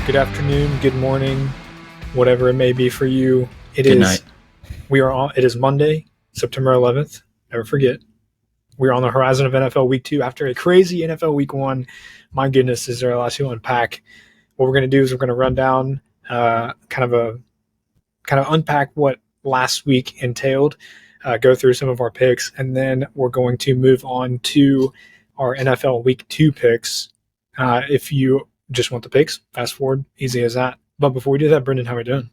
good afternoon, good morning, whatever it may be for you. Good night. It is Monday, September 11th. Never forget. We're on the horizon of NFL Week 2 after a crazy NFL Week 1. My goodness, is there a lot to unpack. What we're going to do is we're going to run down kind of unpack what last week entailed, go through some of our picks, and then we're going to move on to our NFL Week 2 picks. If you just want the picks, fast forward, easy as that. But before we do that, Brendan, how are we doing?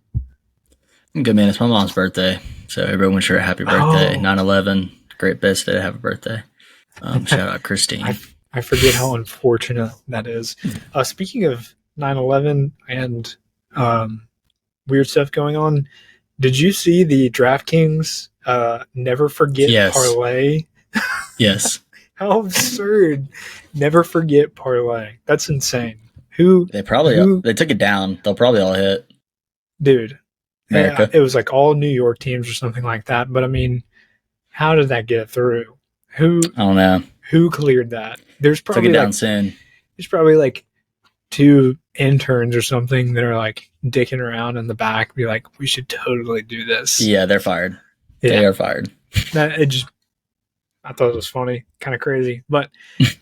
I'm good, man. It's my mom's birthday, so everyone wish her a happy birthday. Oh. 9/11, great best day to have a birthday. Shout out Christine. I forget how unfortunate that is. Speaking of 9/11 and weird stuff going on, did you see the DraftKings Never Forget parlay? Yes. How absurd! Never Forget parlay. That's insane. They took it down. They'll probably all hit. Dude, America. It was like all New York teams or something like that. But I mean, how did that get through? I don't know. Who cleared that? There's probably took it down soon. There's probably like 2 interns or something that are like dicking around in the back, be like, we should totally do this. Yeah, they're fired. Yeah. They are fired. I thought it was funny, kind of crazy. But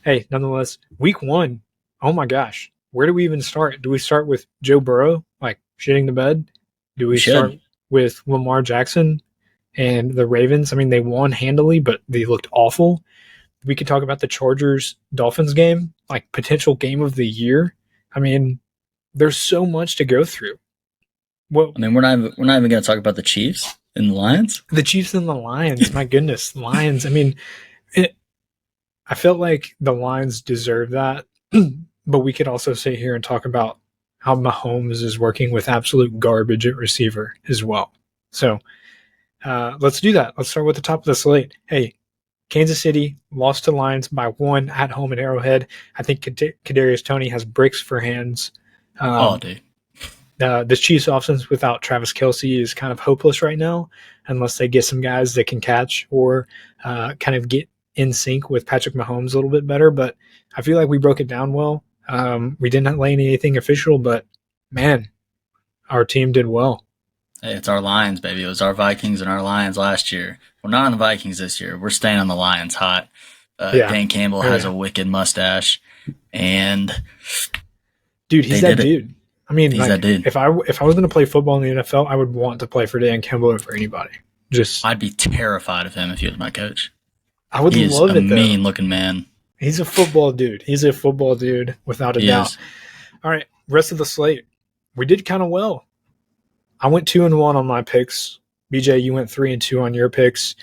hey, nonetheless, week 1, oh my gosh, where do we even start? Do we start with Joe Burrow, like shitting the bed? Do we start with Lamar Jackson and the Ravens? I mean, they won handily, but they looked awful. We could talk about the Chargers-Dolphins game, like potential game of the year. I mean, there's so much to go through. Well, I mean, we're not even going to talk about the Chiefs and the Lions. The Chiefs and the Lions, my goodness, Lions. I mean, I felt like the Lions deserve that, but we could also sit here and talk about how Mahomes is working with absolute garbage at receiver as well. So let's do that. Let's start with the top of the slate. Hey, Kansas City lost to Lions by 1 at home at Arrowhead. I think Kadarius Toney has bricks for hands. Dude. The Chiefs' offense without Travis Kelce is kind of hopeless right now, unless they get some guys that can catch or kind of get in sync with Patrick Mahomes a little bit better. But I feel like we broke it down well. We didn't lay anything official, but man, our team did well. Hey, it's our Lions, baby. It was our Vikings and our Lions last year. We're not on the Vikings this year. We're staying on the Lions hot. Dan Campbell has a wicked mustache, and dude, he's that dude. I mean, he's that dude. If I was going to play football in the NFL, I would want to play for Dan Campbell over anybody. I'd be terrified of him if he was my coach. I would love it. He's a mean-looking man. He's a football dude. He's a football dude without a doubt. All right, rest of the slate. We did kind of well. I went 2-1 on my picks. BJ, you went 3-2 on your picks.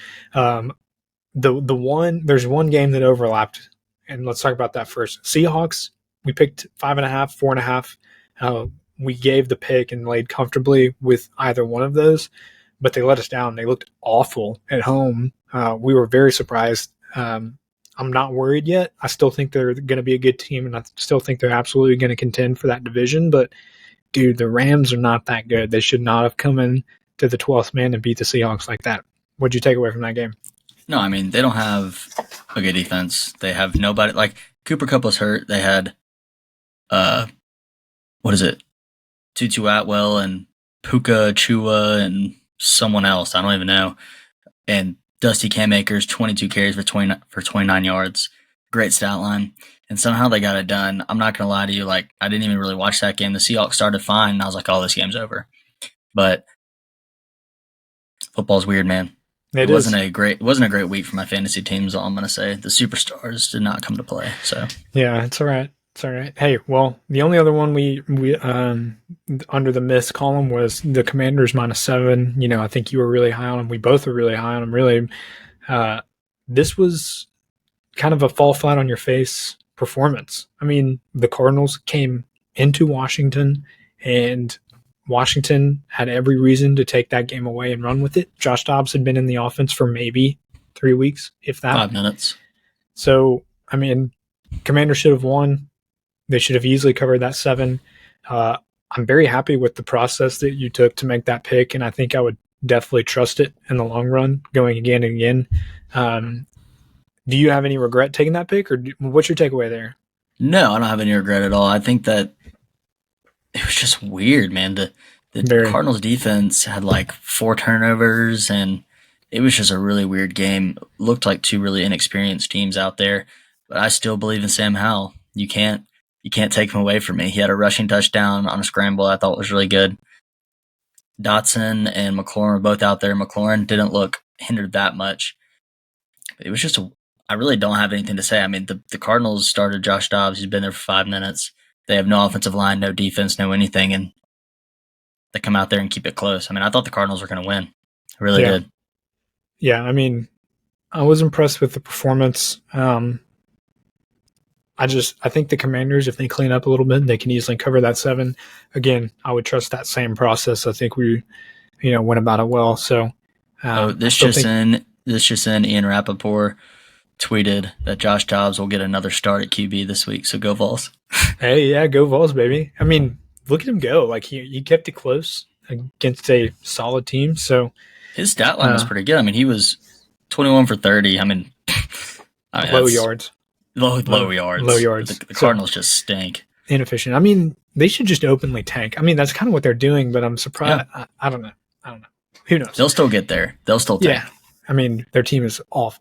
There's one game that overlapped, and let's talk about that first. Seahawks, we picked 5.5, 4.5. We gave the pick and laid comfortably with either one of those, but they let us down. They looked awful at home. We were very surprised. I'm not worried yet. I still think they're going to be a good team, and I still think they're absolutely going to contend for that division. But, dude, the Rams are not that good. They should not have come in to the 12th man and beat the Seahawks like that. What'd you take away from that game? No, I mean, they don't have a good defense. They have nobody. Like, Cooper Kupp was hurt. They had, Tutu Atwell and Puka Chua and someone else. I don't even know. And Dusty Cam Akers, 22 carries for 29 yards. Great stat line. And somehow they got it done. I'm not going to lie to you. Like, I didn't even really watch that game. The Seahawks started fine, and I was like, oh, this game's over. But football's weird, man. It wasn't a great week for my fantasy teams, all I'm going to say. The superstars did not come to play. So yeah, it's all right. It's all right. Hey, well, the only other one we under the miss column was the Commanders -7. You know, I think you were really high on them. We both were really high on them. Really, this was kind of a fall flat on your face performance. I mean, the Cardinals came into Washington, and Washington had every reason to take that game away and run with it. Josh Dobbs had been in the offense for maybe 3 weeks, if that. 5 minutes. So, I mean, Commanders should have won. They should have easily covered that 7. I'm very happy with the process that you took to make that pick, and I think I would definitely trust it in the long run, going again and again. Do you have any regret taking that pick, or what's your takeaway there? No, I don't have any regret at all. I think that it was just weird, man. The Very. Cardinals defense had like 4 turnovers, and it was just a really weird game. Looked like two really inexperienced teams out there, but I still believe in Sam Howell. You can't take him away from me. He had a rushing touchdown on a scramble I thought was really good. Dotson and McLaurin were both out there. McLaurin didn't look hindered that much. It was just I really don't have anything to say. I mean, the Cardinals started Josh Dobbs. He's been there for 5 minutes. They have no offensive line, no defense, no anything, and they come out there and keep it close. I mean, I thought the Cardinals were going to win. I really did. Yeah, I mean, I was impressed with the performance. I think the Commanders, if they clean up a little bit, they can easily cover that 7. Again, I would trust that same process. I think we, went about it well. So, this just in, Ian Rappaport tweeted that Josh Dobbs will get another start at QB this week. So go Vols. Hey, yeah, go Vols, baby. I mean, look at him go. Like he kept it close against a solid team. So his stat line was pretty good. I mean, he was 21 for 30. I mean, low yards. Low yards. Low yards. The Cardinals just stink. Inefficient. I mean, they should just openly tank. I mean, that's kind of what they're doing, but I'm surprised. Yeah. I don't know. Who knows? They'll still get there. They'll still tank. Yeah. I mean, their team is off.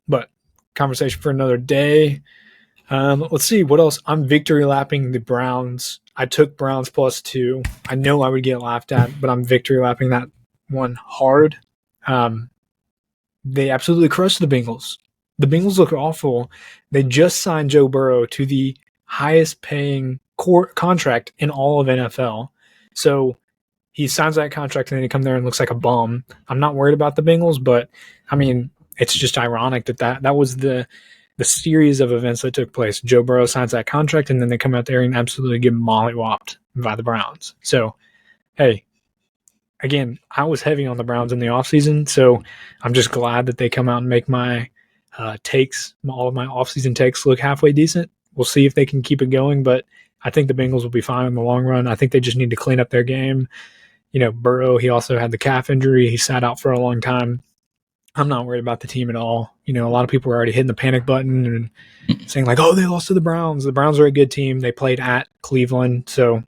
But conversation for another day. Let's see. What else? I'm victory lapping the Browns. I took Browns +2. I know I would get laughed at, but I'm victory lapping that one hard. They absolutely crushed the Bengals. The Bengals look awful. They just signed Joe Burrow to the highest paying contract in all of NFL. So he signs that contract and then he comes there and looks like a bum. I'm not worried about the Bengals, but I mean, it's just ironic that was the series of events that took place. Joe Burrow signs that contract and then they come out there and absolutely get mollywopped by the Browns. So, hey, again, I was heavy on the Browns in the offseason, so I'm just glad that they come out and make my takes, all of my offseason takes look halfway decent. We'll see if they can keep it going, but I think the Bengals will be fine in the long run. I think they just need to clean up their game. Burrow, he also had the calf injury. He sat out for a long time. I'm not worried about the team at all. A lot of people were already hitting the panic button and saying like, oh, they lost to the Browns. The Browns are a good team. They played at Cleveland. So,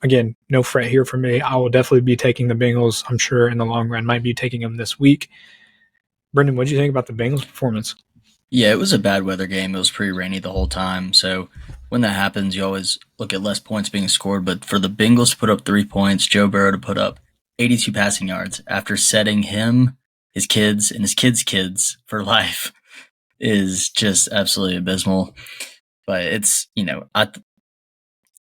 again, no fret here for me. I will definitely be taking the Bengals, I'm sure, in the long run. Might be taking them this week. Brendan, what did you think about the Bengals' performance? Yeah, it was a bad weather game. It was pretty rainy the whole time. So when that happens, you always look at less points being scored. But for the Bengals to put up 3 points, Joe Burrow to put up 82 passing yards after setting him, his kids, and his kids' for life is just absolutely abysmal. But it's,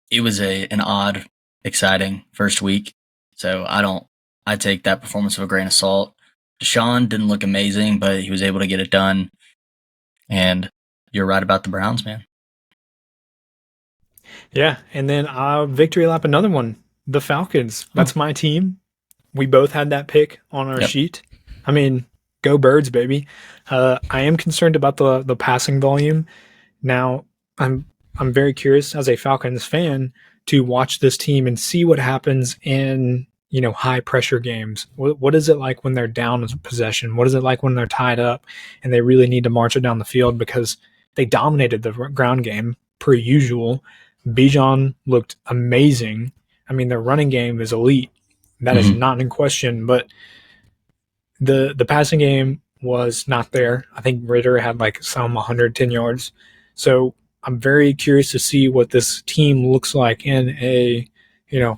it was an odd, exciting first week. So I take that performance with a grain of salt. Deshaun didn't look amazing, but he was able to get it done. And you're right about the Browns, man. Yeah, and then victory lap another one, the Falcons. That's my team. We both had that pick on our sheet. I mean, go Birds, baby. I am concerned about the passing volume. Now, I'm very curious as a Falcons fan to watch this team and see what happens in high pressure games. What is it like when they're down in possession? What is it like when they're tied up and they really need to march it down the field? Because they dominated the ground game per usual. Bijan looked amazing. I mean, their running game is elite. That is not in question, but the passing game was not there. I think Ritter had like some 110 yards. So I'm very curious to see what this team looks like in a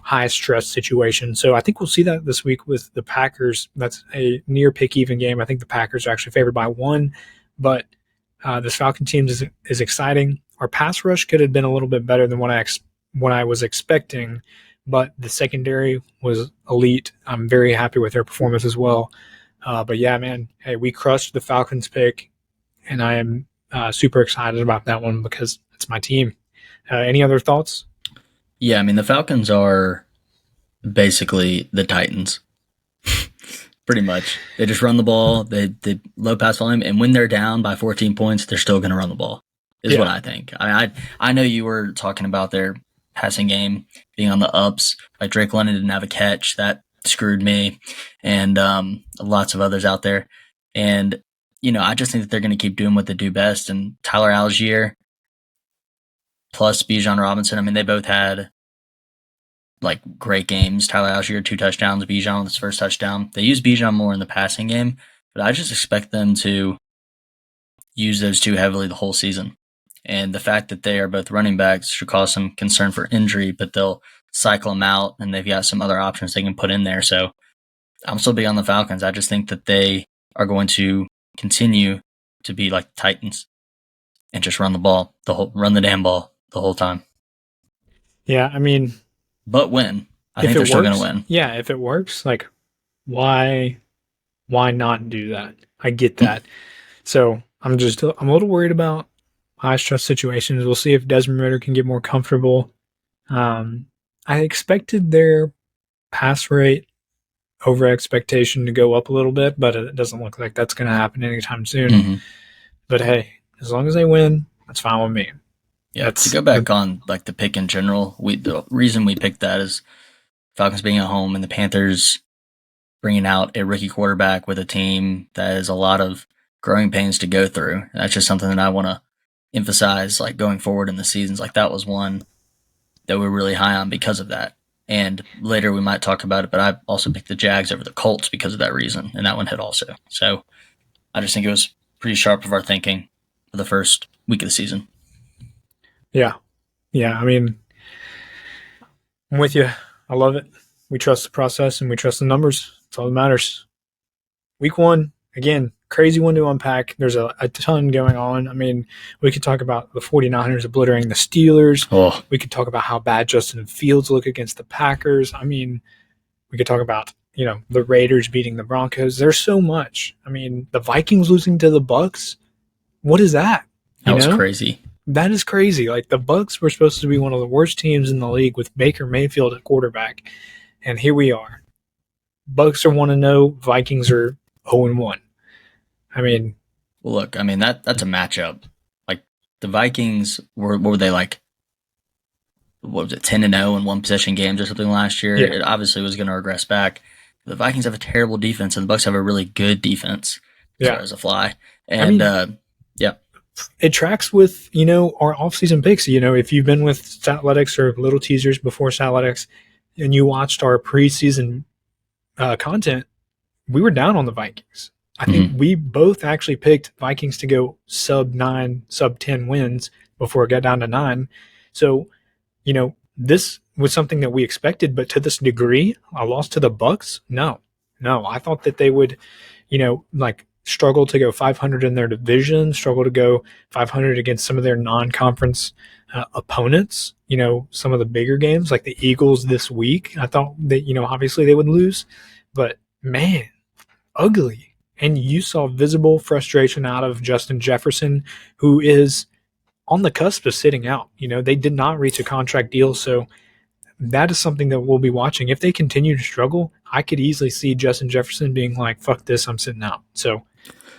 high stress situation. So I think we'll see that this week with the Packers. That's a near pick even game. I think the Packers are actually favored by 1, but this Falcon team is exciting. Our pass rush could have been a little bit better than what I was expecting, but the secondary was elite. I'm very happy with their performance as well. But yeah, man, hey, we crushed the Falcons pick, and I am super excited about that one because it's my team. Any other thoughts? Yeah, I mean, the Falcons are basically the Titans. Pretty much. They just run the ball, they low pass volume, and when they're down by 14 points, they're still going to run the ball, is what I think. I know you were talking about their passing game being on the ups. Like Drake London didn't have a catch. That screwed me, and lots of others out there. And, I just think that they're going to keep doing what they do best. And Tyler Algier plus Bijan Robinson, I mean, they both had like great games. Tyler Algier, 2 touchdowns. Bijan with his first touchdown. They use Bijan more in the passing game, but I just expect them to use those two heavily the whole season. And the fact that they are both running backs should cause some concern for injury, but they'll cycle them out, and they've got some other options they can put in there. So I'm still big on the Falcons. I just think that they are going to continue to be like the Titans and just run the damn ball the whole time. Yeah, I mean, but win. I think if they're it still going works, to win. yeah, if it works, like, why not do that? I get that. So I'm a little worried about high stress situations. We'll see if Desmond Ridder can get more comfortable. I expected their pass rate over expectation to go up a little bit, but it doesn't look like that's going to happen anytime soon. Mm-hmm. But hey, as long as they win, that's fine with me. Yeah, to go back on like the pick in general, the reason we picked that is Falcons being at home and the Panthers bringing out a rookie quarterback with a team that has a lot of growing pains to go through. And that's just something that I want to emphasize, like going forward in the seasons. Like that was one that we're really high on because of that. And later we might talk about it, but I also picked the Jags over the Colts because of that reason, and that one hit also. So I just think it was pretty sharp of our thinking for the first week of the season. Yeah. I mean, I'm with you. I love it. We trust the process and we trust the numbers. That's all that matters. Week 1, again, crazy one to unpack. There's a ton going on. I mean, we could talk about the 49ers obliterating the Steelers. Oh. We could talk about how bad Justin Fields look against the Packers. I mean, we could talk about, the Raiders beating the Broncos. There's so much. I mean, the Vikings losing to the Bucs. What is that? That was crazy. That is crazy. Like, the Bucs were supposed to be one of the worst teams in the league with Baker Mayfield at quarterback. And here we are. Bucs are 1-0. Vikings are 0-1. I mean, well, look, I mean that's a matchup. Like the Vikings what were they like? What was it, 10-0 in one possession games or something last year? Yeah. It obviously was going to regress back. The Vikings have a terrible defense, and the Bucs have a really good defense as far as a fly. And it tracks with our offseason picks. If you've been with Stathletics or Little Teasers before Stathletics, and you watched our preseason content, we were down on the Vikings. I think we both actually picked Vikings to go sub-9, sub-10 wins before it got down to 9. So, this was something that we expected, but to this degree, a loss to the Bucs? No. I thought that they would, struggle to go 500 in their division, struggle to go 500 against some of their non-conference opponents, some of the bigger games like the Eagles this week. I thought that, obviously they would lose, but man, ugly. And you saw visible frustration out of Justin Jefferson, who is on the cusp of sitting out. They did not reach a contract deal, so that is something that we'll be watching. If they continue to struggle, I could easily see Justin Jefferson being like, fuck this, I'm sitting out. So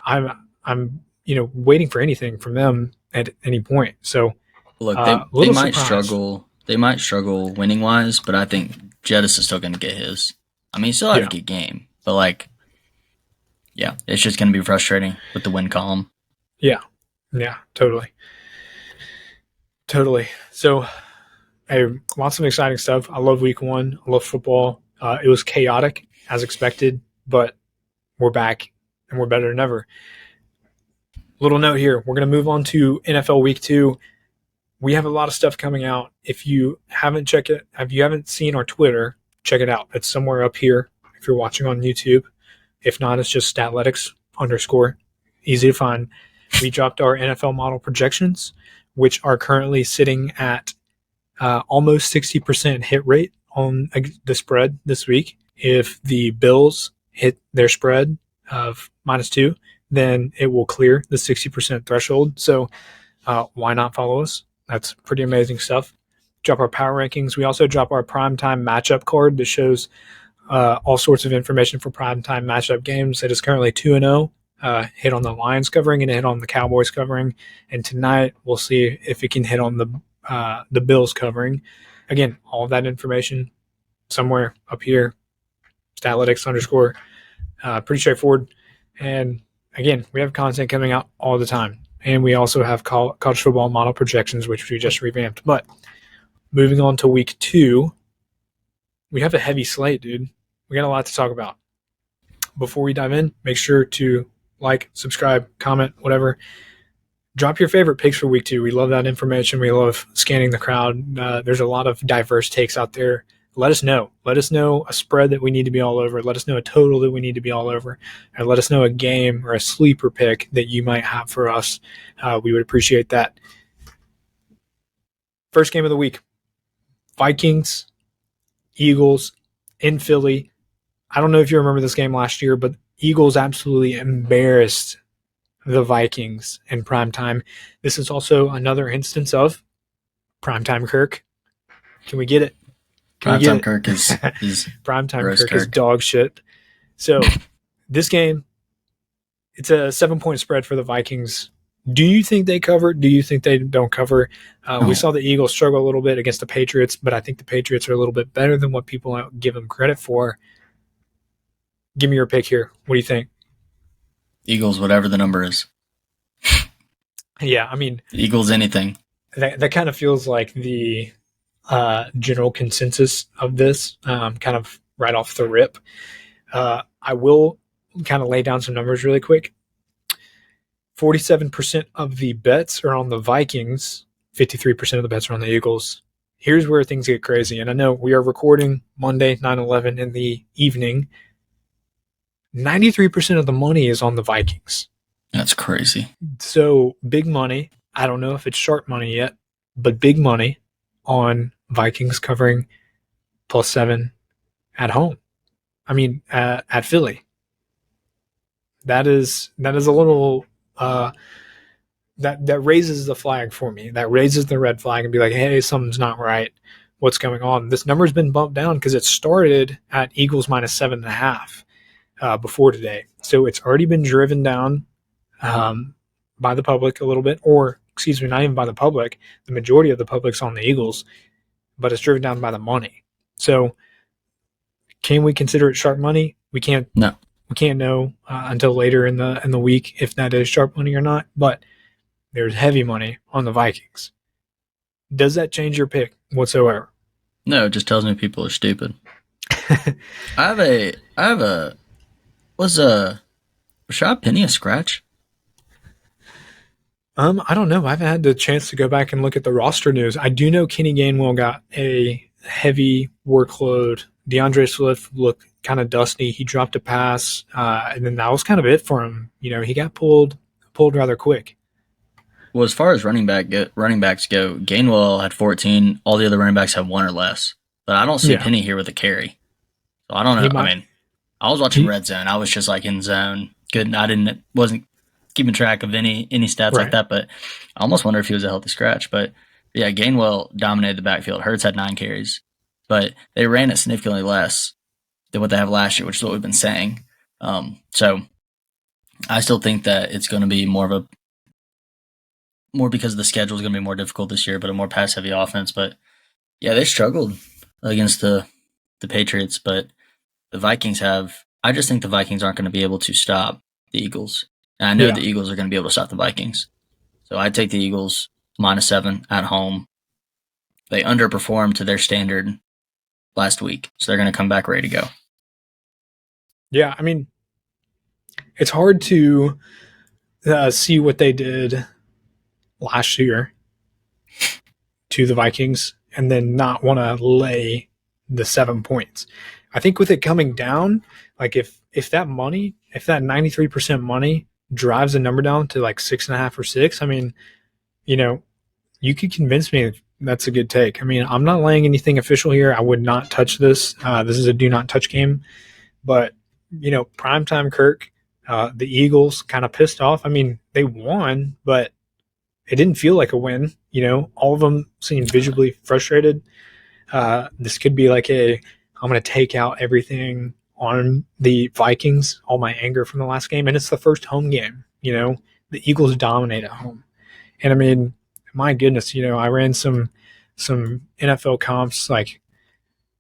I'm waiting for anything from them at any point. So look, they might struggle. They might struggle winning wise, but I think Jettis is still going to get his. I mean, he still had a good game, but it's just going to be frustrating with the win column. Yeah, totally. So, lots of exciting stuff. I love week 1. I love football. It was chaotic as expected, but we're back and we're better than ever. Little note here. We're going to move on to NFL week 2. We have a lot of stuff coming out. If you haven't checked it, if you haven't seen our Twitter, check it out. It's somewhere up here if you're watching on YouTube. If not, it's just Stathletics _ easy to find. We dropped our NFL model projections, which are currently sitting at almost 60% hit rate on the spread this week. If the Bills hit their spread of -2, then it will clear the 60% threshold. So why not follow us? That's pretty amazing stuff. Drop our power rankings. We also drop our primetime matchup card that shows all sorts of information for primetime matchup games. It is currently 2-0. Hit on the Lions covering and hit on the Cowboys covering. And tonight we'll see if it can hit on the Bills covering. Again, all of that information somewhere up here. Statlytics _ pretty straightforward. And again, we have content coming out all the time. And we also have college football model projections, which we just revamped. But moving on to week 2, we have a heavy slate, dude. We got a lot to talk about. Before we dive in, make sure to like, subscribe, comment, whatever. Drop your favorite picks for week 2. We love that information. We love scanning the crowd. There's a lot of diverse takes out there. Let us know. Let us know a spread that we need to be all over. Let us know a total that we need to be all over. And let us know a game or a sleeper pick that you might have for us. We would appreciate that. First game of the week. Vikings, Eagles in Philly. I don't know if you remember this game last year, but Eagles absolutely embarrassed the Vikings in primetime. This is also another instance of primetime Kirk. Can we get it? Primetime Kirk is primetime Kirk is dog shit. So this game, it's a 7-point spread for the Vikings. Do you think they cover? Do you think they don't cover? No. We saw the Eagles struggle a little bit against the Patriots, but I think the Patriots are a little bit better than what people give them credit for. Give me your pick here. What do you think? Eagles, whatever the number is. Yeah, I mean, Eagles anything. That kind of feels like the general consensus of this, kind of right off the rip. I will kind of lay down some numbers really quick. 47% of the bets are on the Vikings. 53% of the bets are on the Eagles. Here's where things get crazy. And I know we are recording Monday, 9/11 in the evening. 93% of the money is on the Vikings. That's crazy. So big money. I don't know if it's sharp money yet, but big money on Vikings covering +7 at home. I mean, at Philly. That is a little that raises the flag for me. That raises the red flag and be like, hey, something's not right. What's going on? This number's been bumped down because it started at Eagles -7.5 before today. So it's already been driven down by the public a little bit, or excuse me, not even by the public. The majority of the public's on the Eagles, but it's driven down by the money. So can we consider it sharp money? We can't. No. We can't know until later in the week if that is sharp money or not. But there's heavy money on the Vikings. Does that change your pick whatsoever? No, it just tells me people are stupid. I have a. Was Rashad Penny a scratch? I don't know. I haven't had the chance to go back and look at the roster news. I do know Kenny Gainwell got a heavy workload. DeAndre Swift looked kind of dusty. He dropped a pass, and then that was kind of it for him. You know, he got pulled rather quick. Well, as far as running backs go, Gainwell had 14. All the other running backs have 1 or less. But I don't see Penny here with a carry. So I don't know. I mean, I was watching Red Zone. I was just like in zone. Good. Wasn't keeping track of any stats like that. But I almost wonder if he was a healthy scratch. But yeah, Gainwell dominated the backfield. Hurts had 9 carries, but they ran it significantly less than what they have last year, which is what we've been saying. So I still think that it's going to be more because the schedule is going to be more difficult this year, but a more pass heavy offense. But yeah, they struggled against the Patriots, but the Vikings I just think the Vikings aren't going to be able to stop the Eagles. And I know the Eagles are going to be able to stop the Vikings. So I take the Eagles -7 at home. They underperformed to their standard last week, so they're going to come back ready to go. Yeah, I mean, it's hard to see what they did last year to the Vikings and then not want to lay the 7 points. I think with it coming down, like if that 93% money drives the number down to like 6.5 or 6, I mean, you know, you could convince me that's a good take. I mean, I'm not laying anything official here. I would not touch this. This is a do not touch game. But, you know, primetime Kirk, the Eagles kind of pissed off. I mean, they won, but it didn't feel like a win. You know, all of them seemed visibly frustrated. This could be like I'm going to take out everything on the Vikings, all my anger from the last game. And it's the first home game. You know, the Eagles dominate at home. And I mean, my goodness, you know, I ran some NFL comps like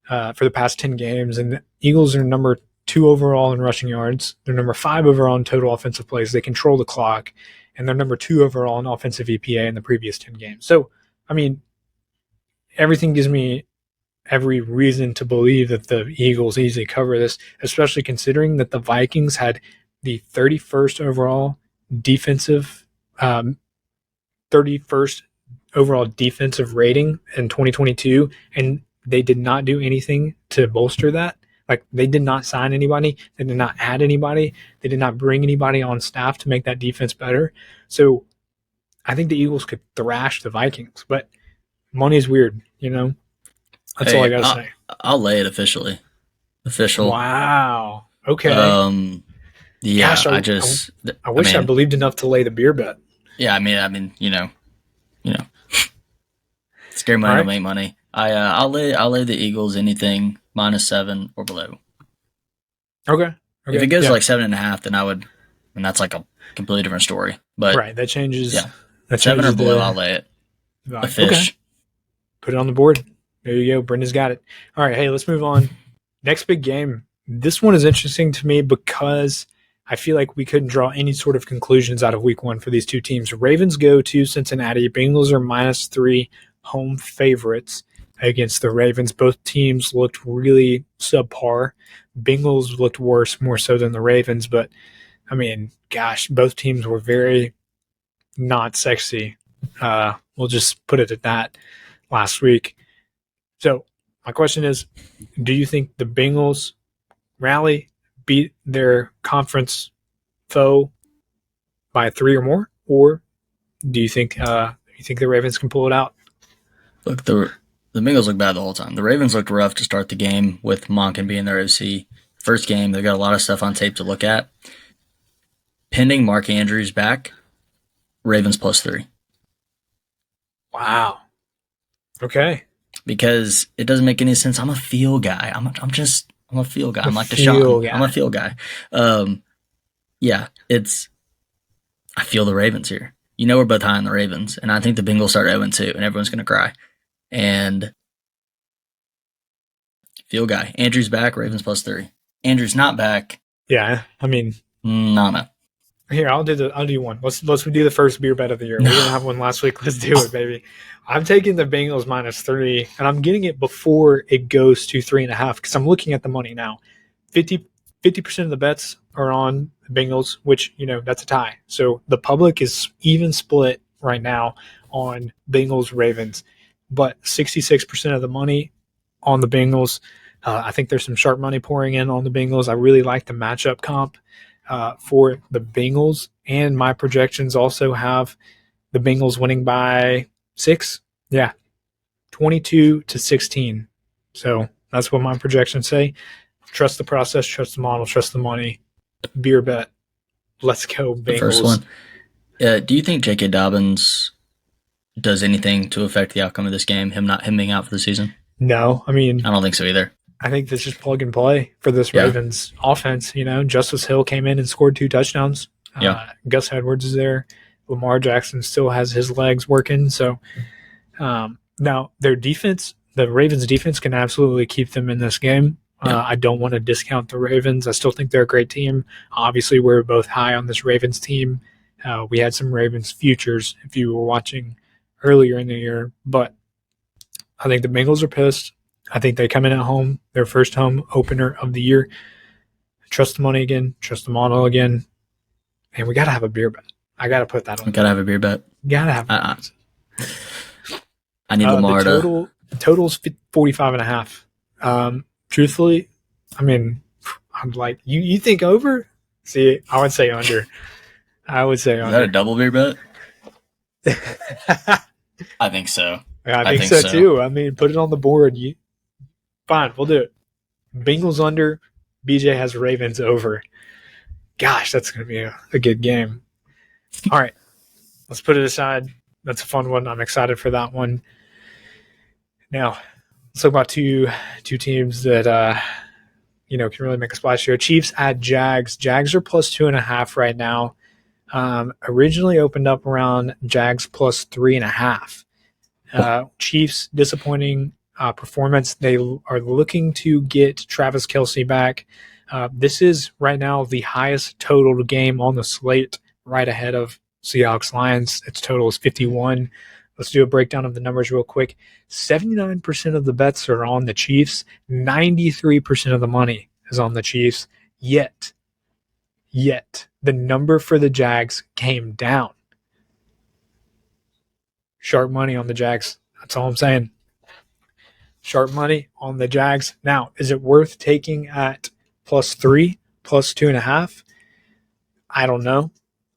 for the past 10 games, and the Eagles are number 2 overall in rushing yards. They're number 5 overall in total offensive plays. They control the clock, and they're number 2 overall in offensive EPA in the previous 10 games. So, I mean, everything gives me every reason to believe that the Eagles easily cover this, especially considering that the Vikings had the 31st overall defensive, 31st overall defensive rating in 2022, and they did not do anything to bolster that. Like, they did not sign anybody, they did not add anybody, they did not bring anybody on staff to make that defense better. So I think the Eagles could thrash the Vikings, but money's weird, you know? That's all I gotta say. I'll lay it officially. Official. Wow. Okay. Yeah, Gosh, I wish I mean, believed enough to lay the beer bet. Yeah, I mean, you know, scary money don't make money. I'll lay the Eagles anything -7 or below. Okay. If it goes like 7.5, then I would, and that's like a completely different story. But right, that changes. Yeah, that 7 or below, I'll lay it. A fish. Okay. Put it on the board. There you go. Brenda's got it. All right, hey, let's move on. Next big game. This one is interesting to me because I feel like we couldn't draw any sort of conclusions out of week 1 for these two teams. Ravens go to Cincinnati. Bengals are -3 home favorites against the Ravens. Both teams looked really subpar. Bengals looked worse, more so than the Ravens. But, I mean, gosh, both teams were very not sexy. We'll just put it at that last week. So my question is, do you think the Bengals rally, beat their conference foe by 3 or more, or do you think the Ravens can pull it out? Look, the Bengals look bad the whole time. The Ravens looked rough to start the game with Monken being their OC. First game, they got a lot of stuff on tape to look at. Pending Mark Andrews back, Ravens +3. Wow. Okay. Because it doesn't make any sense. I'm a feel guy. I'm a feel guy. I'm like Deshaun. I'm a feel guy. Yeah, I feel the Ravens here. You know, we're both high on the Ravens, and I think the Bengals start 0-2, and everyone's going to cry. And feel guy. Andrew's back, Ravens +3. Andrew's not back. Yeah, I mean, no. Here, I'll do one. Let's do the first beer bet of the year. We didn't have one last week. Let's do it, baby. I'm taking the Bengals -3, and I'm getting it before it goes to 3.5 because I'm looking at the money now. 50% of the bets are on the Bengals, which, you know, that's a tie. So the public is even split right now on Bengals Ravens, but 66% of the money on the Bengals. I think there's some sharp money pouring in on the Bengals. I really like the matchup comp for the Bengals, and my projections also have the Bengals winning by 6. Yeah, 22-16. So that's what my projections say. Trust the process, trust the model, trust the money. Beer bet. Let's go, Bengals. The first one. Do you think J.K. Dobbins does anything to affect the outcome of this game, him being out for the season? No, I mean, I don't think so either. I think that's just plug and play for this Ravens offense. You know, Justice Hill came in and scored 2 touchdowns. Gus Edwards is there. Lamar Jackson still has his legs working. So now their defense, the Ravens defense, can absolutely keep them in this game. I don't want to discount the Ravens. I still think they're a great team. Obviously, we're both high on this Ravens team. We had some Ravens futures if you were watching earlier in the year. But I think the Bengals are pissed. I think they come in at home, their first home opener of the year. Trust the money again, trust the model again. And we got to have a beer bet. I got to put that on. We got to have a beer bet. Got to have I need Lamar the total's 45.5. Truthfully, I mean, I'm like, you think over? See, I would say under. Is that a double beer bet? I think so. I think so too. I mean, put it on the board. Fine, we'll do it. Bengals under. BJ has Ravens over. Gosh, that's going to be a good game. All right, let's put it aside. That's a fun one. I'm excited for that one. Now, let's talk about two teams that can really make a splash here. Chiefs at Jags. Jags are +2.5 right now. Originally opened up around Jags +3.5. Chiefs disappointing performance. They are looking to get Travis Kelce back. This is right now the highest total game on the slate, right ahead of Seahawks Lions. Its total is 51. let's do a breakdown of the numbers real quick. 79% of the bets are on the Chiefs. 93% of the money is on the Chiefs. Yet, the number for the Jags came down. Sharp money on the Jags. That's all I'm saying. Sharp money on the Jags. Now, is it worth taking at +3, +2.5? I don't know.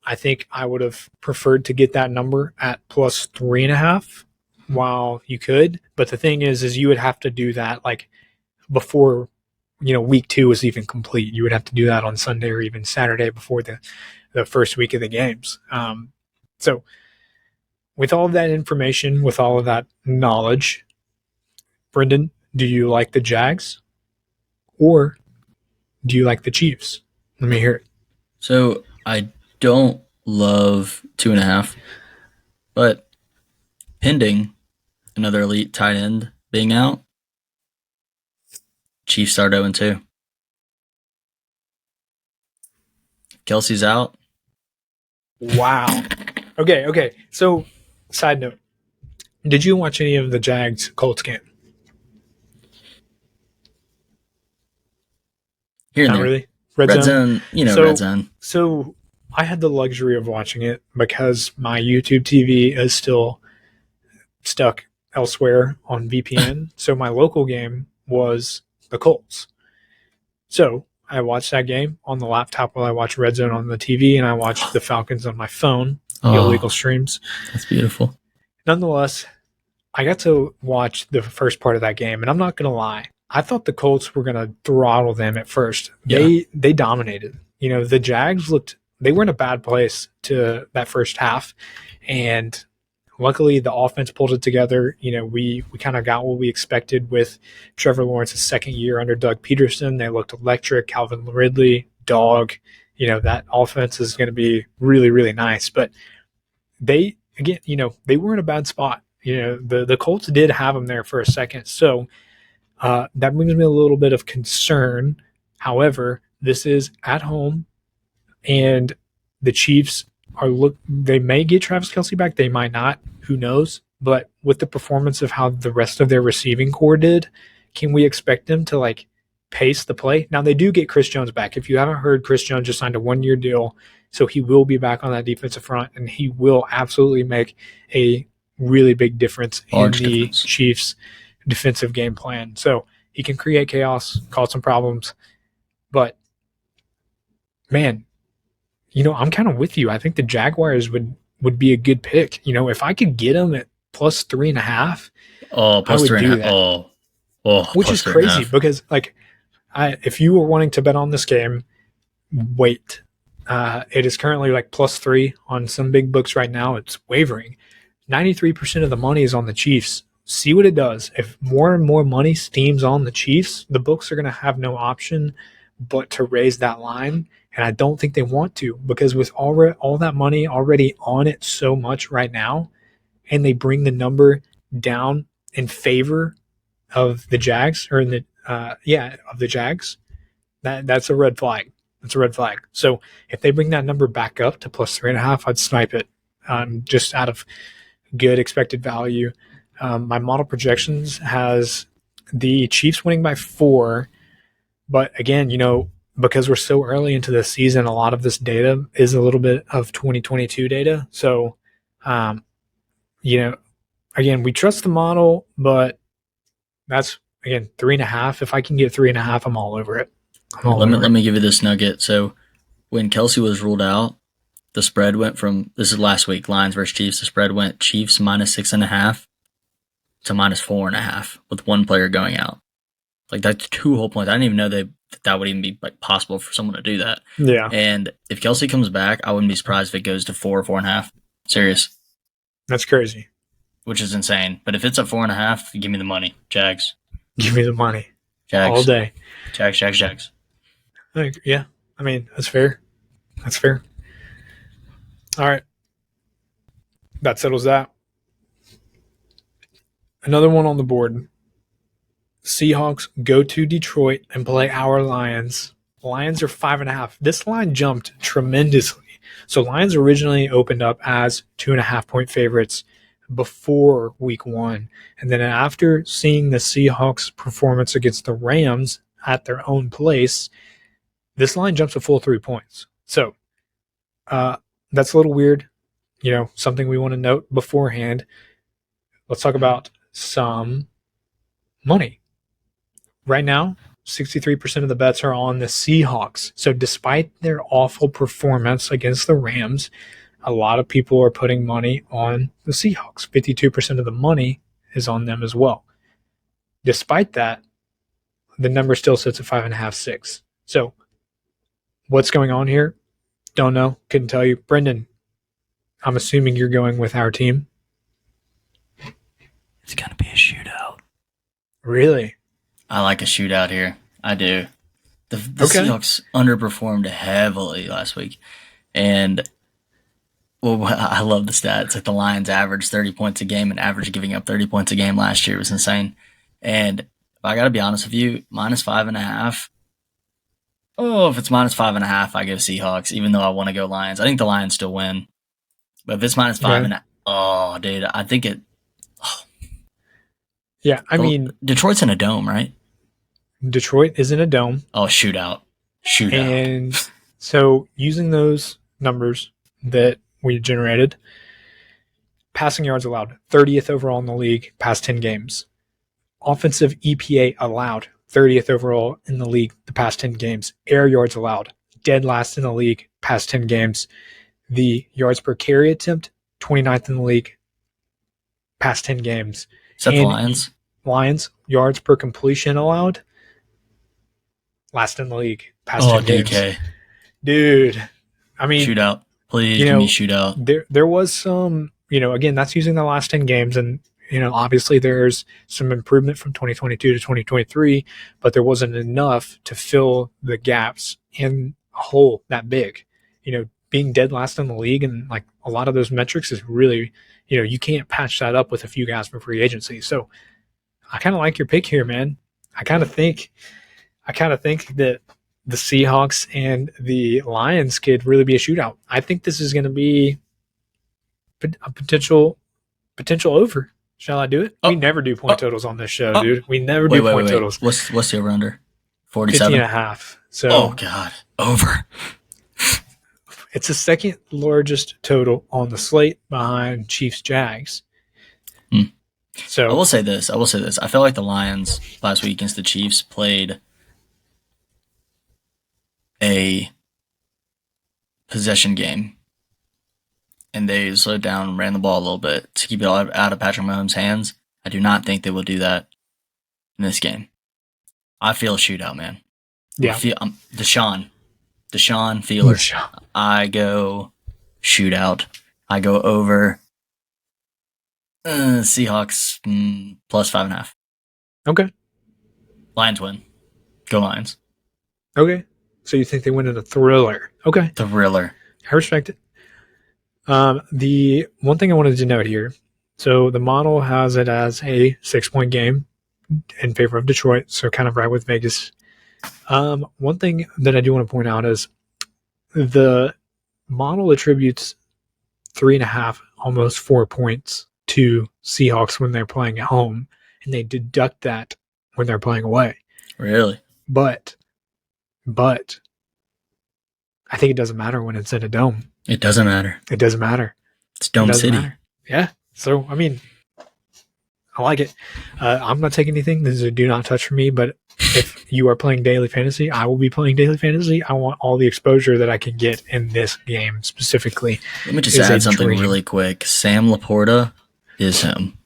I think I would have preferred to get that number at +3.5 while you could. But the thing is you would have to do that like before, week 2 was even complete. You would have to do that on Sunday or even Saturday before the first week of the games. So with all of that information, with all of that knowledge, Brendan, do you like the Jags or do you like the Chiefs? Let me hear it. So I don't love 2.5, but pending another elite tight end being out, Chiefs start 0-2. Kelsey's out. Wow. Okay. So, side note, did you watch any of the Jags Colts game? Here and Not there. really. Red zone, Red zone. So I had the luxury of watching it because my YouTube TV is still stuck elsewhere on VPN. So my local game was the Colts. So I watched that game on the laptop while I watched Red Zone on the TV, and I watched the Falcons on my phone, the illegal streams. That's beautiful. Nonetheless, I got to watch the first part of that game, and I'm not going to lie. I thought the Colts were going to throttle them at first. Yeah. They dominated. The Jags they were in a bad place to that first half, and luckily the offense pulled it together. We kind of got what we expected with Trevor Lawrence's second year under Doug Peterson. They looked electric. Calvin Ridley, dog. That offense is going to be really, really nice. But they were in a bad spot. The Colts did have them there for a second. So that brings me a little bit of concern. However, this is at home, and the Chiefs they may get Travis Kelce back. They might not. Who knows? But with the performance of how the rest of their receiving core did, can we expect them to pace the play? Now they do get Chris Jones back. If you haven't heard, Chris Jones just signed a 1-year deal, so he will be back on that defensive front, and he will absolutely make a really big difference in the Chiefs' defensive game plan. So he can create chaos, cause some problems, but man, I'm kind of with you. I think the Jaguars would be a good pick. If I could get them at +3.5, plus 3.5. Which is crazy because if you were wanting to bet on this game, wait. It is currently +3 on some big books right now. It's wavering. 93% of the money is on the Chiefs. See what it does. If more and more money steams on the Chiefs, the books are going to have no option but to raise that line. And I don't think they want to, because with all that money already on it so much right now, and they bring the number down in favor of the Jags, or of the Jags, that's a red flag. That's a red flag. So if they bring that number back up to +3.5, I'd snipe it, just out of good expected value. My model projections has the Chiefs winning by 4, but again, because we're so early into the season, a lot of this data is a little bit of 2022 data. So, again, we trust the model, but that's, again, 3.5. If I can get 3.5, I'm all over it. Let me give you this nugget. So when Kelce was ruled out, the spread went from, this is last week, Lions versus Chiefs, the spread went Chiefs -6.5 to -4.5 with one player going out. That's 2 whole points. I didn't even know that would even be possible for someone to do that. Yeah. And if Kelce comes back, I wouldn't be surprised if it goes to 4.5. Serious. That's crazy. Which is insane. But if it's at 4.5, give me the money. Jags. Give me the money. Jags. All day. Jags. Yeah. I mean, that's fair. That's fair. All right. That settles that. Another one on the board. Seahawks go to Detroit and play our Lions. Lions are 5.5. This line jumped tremendously. So Lions originally opened up as 2.5 point favorites, before week 1. And then after seeing the Seahawks performance against the Rams at their own place, this line jumps a full 3 points. So that's a little weird, something we want to note beforehand. Let's talk about some money. Right now, 63% of the bets are on the Seahawks. So despite their awful performance against the Rams, a lot of people are putting money on the Seahawks. 52% of the money is on them as well. Despite that, the number still sits at 5.5, 6. So what's going on here? Don't know. Couldn't tell you. Brendan, I'm assuming you're going with our team. It's going to be a shootout. Really? I like a shootout here. I do. The Okay. Seahawks underperformed heavily last week. And I love the stats. Like the Lions averaged 30 points a game and average giving up 30 points a game last year was insane. And if I got to be honest with you, -5.5. Oh, if it's -5.5, I go Seahawks, even though I want to go Lions. I think the Lions still win. But if it's -5.5, oh, dude, I think it. Oh. Yeah, I mean, Detroit's in a dome, right? Detroit is in a dome. Oh, shootout. And so using those numbers that we generated, passing yards allowed, 30th overall in the league, past 10 games. Offensive EPA allowed, 30th overall in the league, the past 10 games. Air yards allowed, dead last in the league, past 10 games. The yards per carry attempt, 29th in the league, past 10 games. Is that the Lions? Lions, yards per completion allowed, last in the league, past 10 games. DK. Dude, I mean, shootout. Please give me shootout. There was some, again, that's using the last 10 games. And, obviously there's some improvement from 2022 to 2023, but there wasn't enough to fill the gaps in a hole that big. Being dead last in the league and like a lot of those metrics is really, you can't patch that up with a few guys from free agency. So I kind of like your pick here, man. I kind of think that the Seahawks and the Lions could really be a shootout. I think this is going to be a potential over. Shall I do it? We never do point totals on this show, dude. We never do point totals. What's the over under? 47 50.5. So, oh god, over. It's the second largest total on the slate behind Chiefs Jags. So I will say this. I felt like the Lions last week against the Chiefs played a possession game. And they slowed down and ran the ball a little bit to keep it out of Patrick Mahomes' hands. I do not think they will do that in this game. I feel a shootout, man. Yeah. Deshaun Feeler. I go shootout. I go over. Seahawks +5.5. Okay. Lions win. Go Lions. Okay. So you think they win in a thriller? Okay. Thriller. I respect it. The one thing I wanted to note here, so the model has it as a 6-point game in favor of Detroit, so kind of right with Vegas. One thing that I do want to point out is the model attributes 3.5, almost 4 points to Seahawks when they're playing at home, and they deduct that when they're playing away. Really? But I think it doesn't matter when it's in a dome. It doesn't matter. It doesn't matter. It's Dome City. Matter. Yeah. So, I mean, I like it. I'm not taking anything. This is a do not touch for me, but if you are playing daily fantasy, I will be playing daily fantasy. I want all the exposure that I can get in this game specifically. Let me just add something really quick. Sam Laporta is him.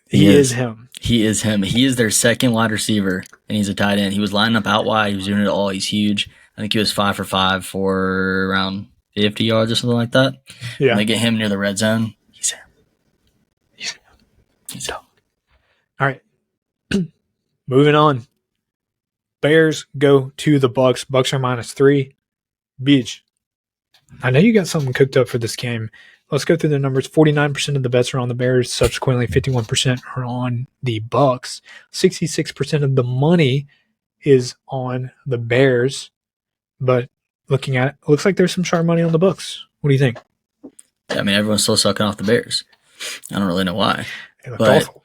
He is him. He is him. He is their second wide receiver, and he's a tight end. He was lining up out wide. He was doing it all. He's huge. I think he was 5 for 5 for around 50 yards or something like that. Yeah. When they get him near the red zone, he's him. He's him. All right. Moving on. Bears go to the Bucks. Bucks are -3. Beach. I know you got something cooked up for this game. Let's go through the numbers. 49% of the bets are on the Bears. Subsequently, 51% are on the Bucks. 66% of the money is on the Bears. But looking at it, looks like there's some sharp money on the Bucks. What do you think? Yeah, I mean, everyone's still sucking off the Bears. I don't really know why. They looked But awful.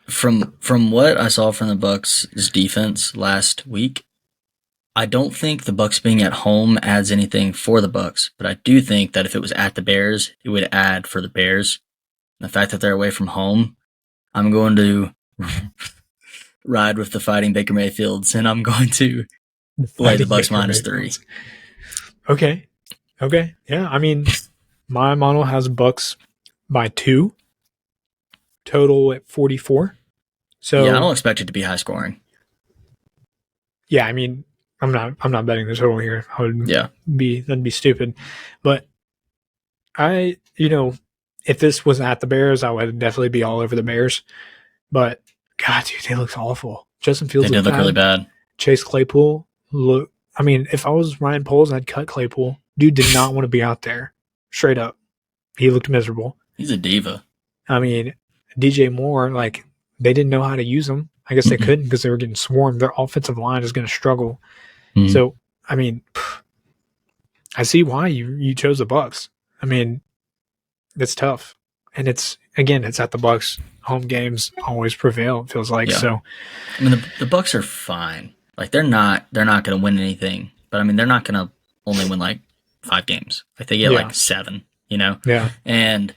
from what I saw from the Bucks' defense last week, I don't think the Bucks being at home adds anything for the Bucks, but I do think that if it was at the Bears, it would add for the Bears. The fact that they're away from home, I'm going to ride with the Fighting Baker Mayfields, and I'm going to lay the Bucks -3. Okay. Yeah, I mean, my model has Bucks by 2, total at 44. So yeah, I don't expect it to be high scoring. yeah, I mean, I'm not betting the total here. That'd be stupid. But if this was at the Bears, I would definitely be all over the Bears. But God, dude, they look awful. Justin Fields They did look really bad. Chase Claypool I mean, if I was Ryan Poles, I'd cut Claypool. Dude did not want to be out there. Straight up. He looked miserable. He's a diva. I mean, DJ Moore, like, they didn't know how to use him. I guess they couldn't because they were getting swarmed. Their offensive line is going to struggle. So, I mean, I see why you chose the Bucks. I mean, it's tough. And it's at the Bucks. Home games always prevail, it feels like. Yeah. So I mean, the Bucks are fine. Like they're not going to win anything, but I mean, they're not going to only win like 5 games. Like they get like 7, Yeah. And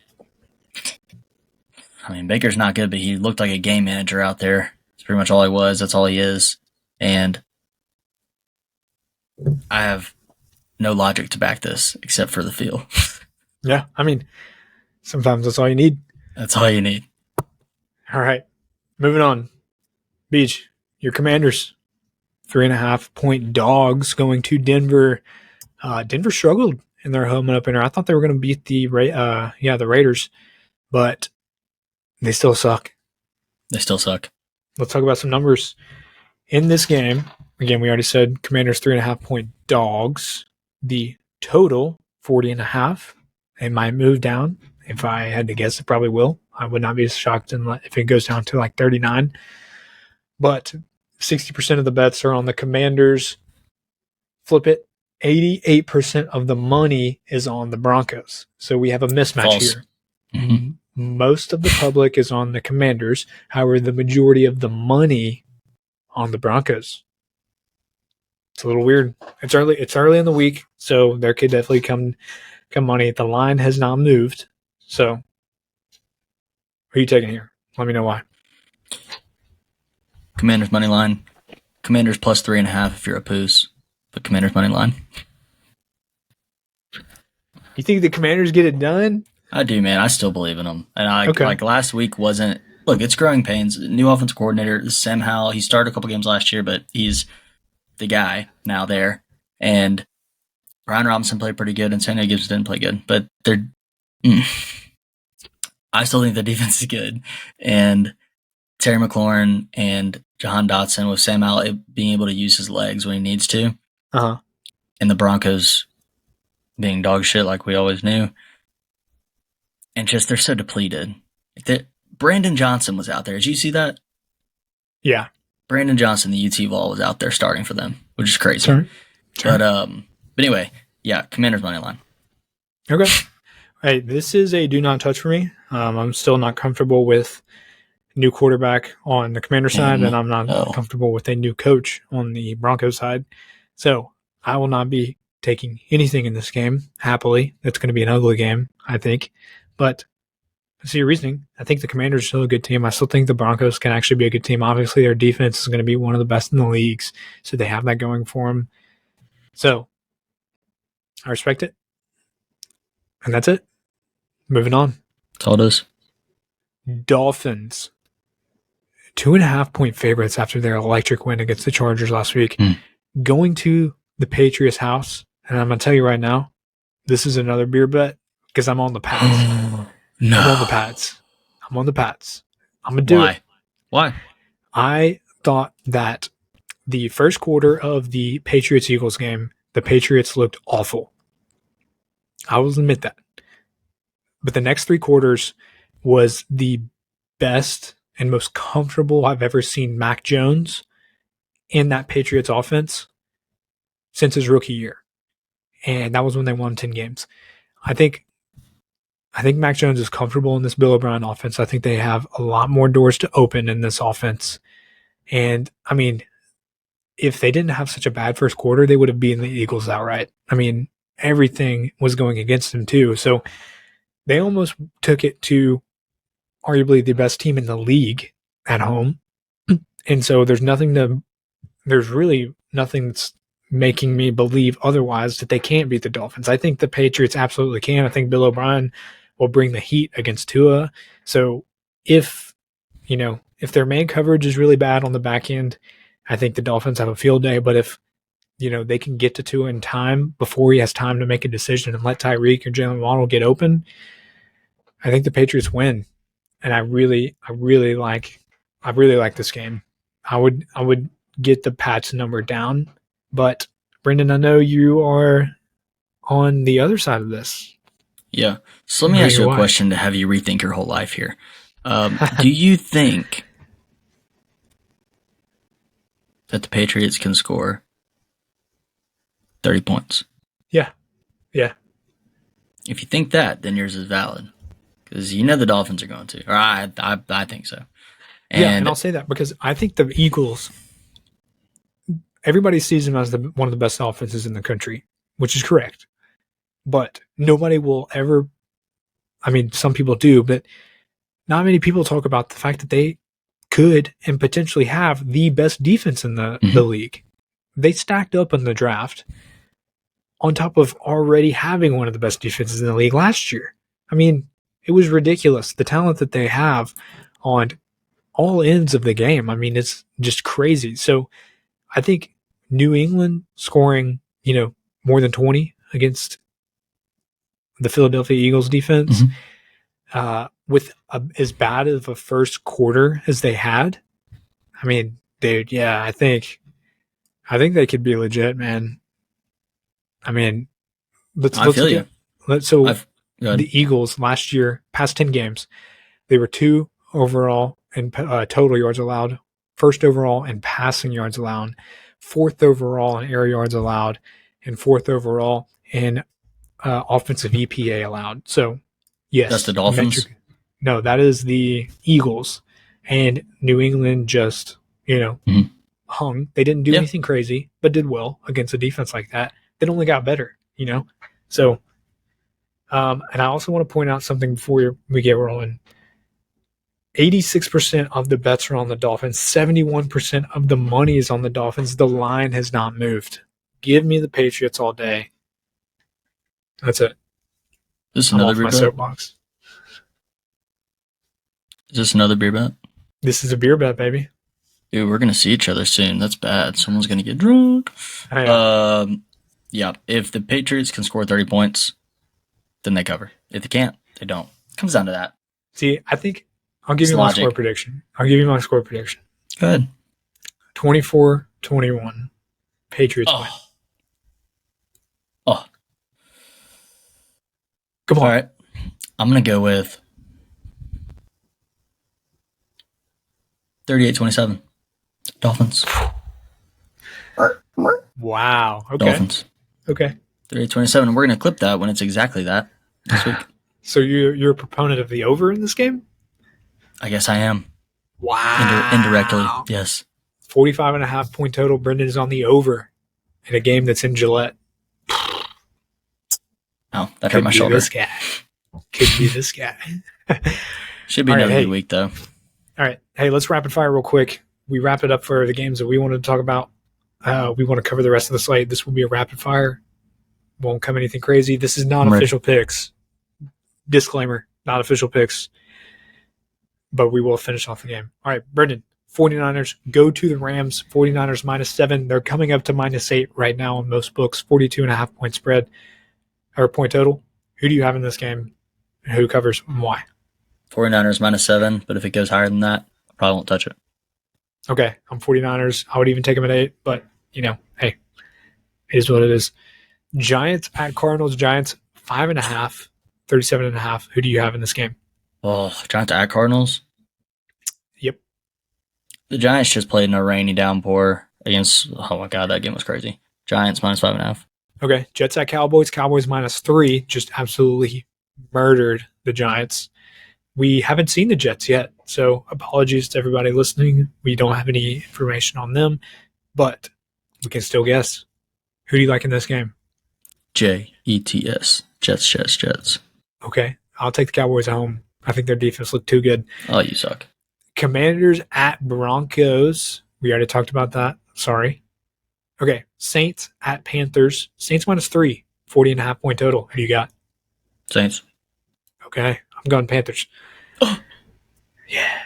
I mean, Baker's not good, but he looked like a game manager out there. That's pretty much all he was. That's all he is. And I have no logic to back this except for the feel. Yeah. I mean, sometimes that's all you need. That's all you need. All right. Moving on. Beach, your Commanders, 3.5-point dogs going to Denver. Denver struggled in their home opener. I thought they were going to beat the Raiders, but they still suck. They still suck. Let's talk about some numbers. In this game, again, we already said Commanders 3.5-point dogs. The total, 40.5. It might move down. If I had to guess, it probably will. I would not be shocked if it goes down to like 39. But 60% of the bets are on the Commanders. Flip it. 88% of the money is on the Broncos. So we have a mismatch here. Mm-hmm. Most of the public is on the Commanders. However, the majority of the money on the Broncos. It's a little weird. It's early in the week, so there could definitely come money. The line has not moved. So who are you taking here? Let me know why. Commanders money line. Commanders plus 3.5 if you're a Poos. But Commanders money line. You think the Commanders get it done? I do, man. I still believe in them. And like last week wasn't. Look, it's growing pains. New offensive coordinator Sam Howell. He started a couple games last year, but he's the guy now there. And Brian Robinson played pretty good, and Sandy Gibbs didn't play good. But they're. I still think the defense is good, and Terry McLaurin and Jahan Dotson with Sam Howell being able to use his legs when he needs to. And the Broncos being dog shit like we always knew. And just, they're so depleted. Brandon Johnson was out there. Did you see that? Yeah. Brandon Johnson, the UT Vol, was out there starting for them, which is crazy. Sure. But anyway, yeah, Commanders money line. Okay. Hey, this is a do not touch for me. I'm still not comfortable with new quarterback on the Commander side, and I'm not comfortable with a new coach on the Broncos side. So I will not be taking anything in this game, happily. It's going to be an ugly game, I think. But I see your reasoning. I think the Commanders are still a good team. I still think the Broncos can actually be a good team. Obviously, their defense is going to be one of the best in the leagues, so they have that going for them. So I respect it. And that's it. Moving on. That's all it is. Dolphins. 2.5-point favorites after their electric win against the Chargers last week. Going to the Patriots' house. And I'm going to tell you right now, this is another beer bet because I'm on the Pats. No. I'm on the Pats. I'm going to do it. Why? I thought that the first quarter of the Patriots-Eagles game, the Patriots looked awful. I will admit that. But the next 3 quarters was the best and most comfortable I've ever seen Mac Jones in that Patriots offense since his rookie year. And that was when they won 10 games. I think I think Mac Jones is comfortable in this Bill O'Brien offense. I think they have a lot more doors to open in this offense. And I mean, if they didn't have such a bad first quarter, they would have beaten the Eagles outright. I mean, everything was going against them too. So they almost took it to arguably the best team in the league at home. And so there's really nothing that's making me believe otherwise that they can't beat the Dolphins. I think the Patriots absolutely can. I think Bill O'Brien will bring the heat against Tua. So if their main coverage is really bad on the back end, I think the Dolphins have a field day. But if they can get to Tua in time before he has time to make a decision and let Tyreek or Jalen Waddle get open, I think the Patriots win. And I really like this game. I would get the Pats number down, but Brendan, I know you are on the other side of this. Yeah. So let me ask you a question to have you rethink your whole life here. Do you think that the Patriots can score 30 points? Yeah. If you think that, then yours is valid. Because the Dolphins are going to. Or I think so. And I'll say that because I think the Eagles, everybody sees them as one of the best offenses in the country, which is correct. But nobody will ever, some people do, but not many people talk about the fact that they could and potentially have the best defense in the league. They stacked up in the draft on top of already having one of the best defenses in the league last year. It was ridiculous, the talent that they have on all ends of the game. It's just crazy. So I think New England scoring, more than 20 against the Philadelphia Eagles defense, with as bad of a first quarter as they had. Dude, yeah, I think they could be legit, man. Let's feel you. The Eagles last year, past 10 games, they were 2 overall in total yards allowed, 1st overall in passing yards allowed, 4th overall in air yards allowed, and 4th overall in offensive EPA allowed. So, yes. That's the Dolphins? No, that is the Eagles. And New England just, hung. They didn't do anything crazy, but did well against a defense like that. It only got better, So, and I also want to point out something before we get rolling. 86% of the bets are on the Dolphins. 71% of the money is on the Dolphins. The line has not moved. Give me the Patriots all day. That's it. This is another beer bet? Soapbox. Is this another beer bet? This is a beer bet, baby. Dude, we're going to see each other soon. That's bad. Someone's going to get drunk. Yeah, if the Patriots can score 30 points, then they cover. If they can't, they don't. It comes down to that. See, I think I'll give you my score prediction. Go ahead. 24-21. Patriots win. Oh. Come on. All right. I'm going to go with 38-27. Dolphins. Wow. Okay. Dolphins. Okay. 38-27. We're going to clip that when it's exactly that this week. So you're a proponent of the over in this game? I guess I am. Wow. Indirectly, yes. 45.5 point total. Brendan is on the over in a game that's in Gillette. Oh, that hurt my shoulder. Could be this guy. Should be another good week, though. All right. Hey, let's rapid fire real quick. We wrap it up for the games that we wanted to talk about. We want to cover the rest of the slate. This will be a rapid fire. Won't come anything crazy. This is not official picks. Disclaimer, not official picks. But we will finish off the game. All right, Brendan, 49ers go to the Rams. 49ers -7. They're coming up to -8 right now on most books. 42.5 point spread or point total. Who do you have in this game? Who covers and why? 49ers -7, but if it goes higher than that, I probably won't touch it. Okay, I'm 49ers. I would even take them at 8, but, hey, it is what it is. Giants at Cardinals. Giants 5.5, 37.5. Who do you have in this game? Oh, Giants at Cardinals? Yep. The Giants just played in a rainy downpour against, oh my God, that game was crazy. Giants -5.5. Okay, Jets at Cowboys. Cowboys -3, just absolutely murdered the Giants. We haven't seen the Jets yet, so apologies to everybody listening. We don't have any information on them, but we can still guess. Who do you like in this game? Jets. Jets. Okay, I'll take the Cowboys at home. I think their defense looked too good. Oh, you suck. Commanders at Broncos. We already talked about that. Sorry. Okay, Saints at Panthers. Saints -3, 40.5 point total. Who do you got? Saints. Okay, I'm going Panthers. Yeah.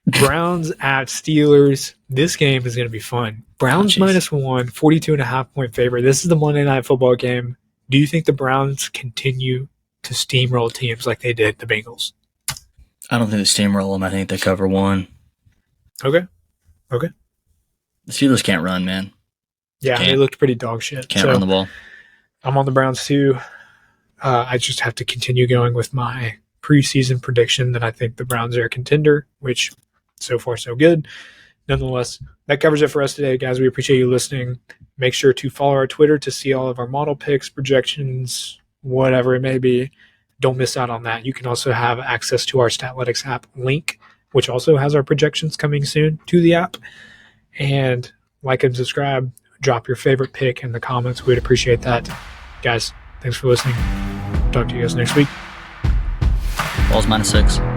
Browns at Steelers. This game is going to be fun. Browns -1, 42.5 point favorite. This is the Monday Night Football game. Do you think the Browns continue to steamroll teams like they did the Bengals? I don't think they steamroll them. I think they cover one. Okay. The Steelers can't run, man. Yeah, they looked pretty dog shit. Can't run the ball. I'm on the Browns too. I just have to continue going with my preseason prediction that I think the Browns are a contender, which so far so good. Nonetheless, that covers it for us today, guys. We appreciate you listening. Make sure to follow our Twitter to see all of our model picks, projections, whatever it may be. Don't miss out on that. You can also have access to our Statlytics app link, which also has our projections coming soon to the app. And like and subscribe. Drop your favorite pick in the comments. We'd appreciate that. Guys, thanks for listening. Talk to you guys next week. Balls -6.